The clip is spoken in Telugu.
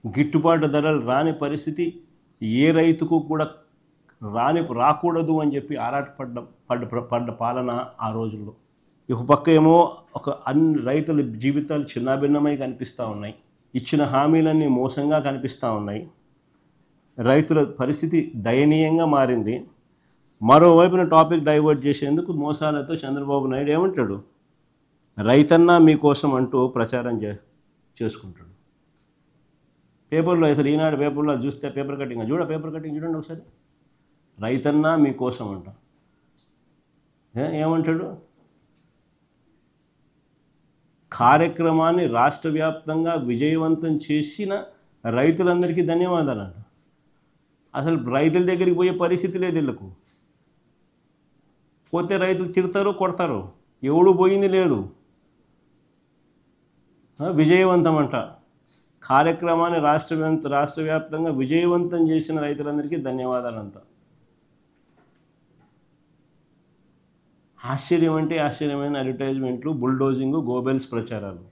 గిట్టుబాటు ధరలు రాని పరిస్థితి ఏ రైతుకు కూడా రాకూడదు అని చెప్పి పడ్డ పాలన ఆ రోజుల్లో. ఒక పక్క ఏమో అన్ని రైతుల జీవితాలు చిన్నాభిన్నమై కనిపిస్తూ ఉన్నాయి, ఇచ్చిన హామీలన్నీ మోసంగా కనిపిస్తూ ఉన్నాయి, రైతుల పరిస్థితి దయనీయంగా మారింది. మరోవైపున టాపిక్ డైవర్ట్ చేసేందుకు మోసాలతో చంద్రబాబు నాయుడు ఏమంటాడు, రైతన్నా మీకోసం అంటూ ప్రచారం చేసుకుంటాడు. పేపర్లో అసలు ఈనాడు పేపర్లో చూస్తే పేపర్ కటింగ్ చూడండి ఒకసారి, రైతన్నా మీకోసం అంట. ఏమంటాడు, కార్యక్రమాన్ని రాష్ట్ర వ్యాప్తంగా విజయవంతం చేసిన రైతులందరికీ ధన్యవాదాలు అంట. అసలు రైతుల దగ్గరికి పోయే పరిస్థితి లేదు వీళ్ళకు. పోతే రైతులు తిడతారు, కొడతారు, ఎవడు పోయింది లేదు. విజయవంతం అంట. కార్యక్రమాన్ని రాష్ట్ర వ్యాప్తంగా విజయవంతం చేసిన రైతులందరికీ ధన్యవాదాలంట. ఆశ్చర్యం అంటే ఆశ్చర్యమైన అడ్వర్టైజ్మెంట్లు, బుల్డోజింగ్, గోబెల్స్ ప్రచారాలు.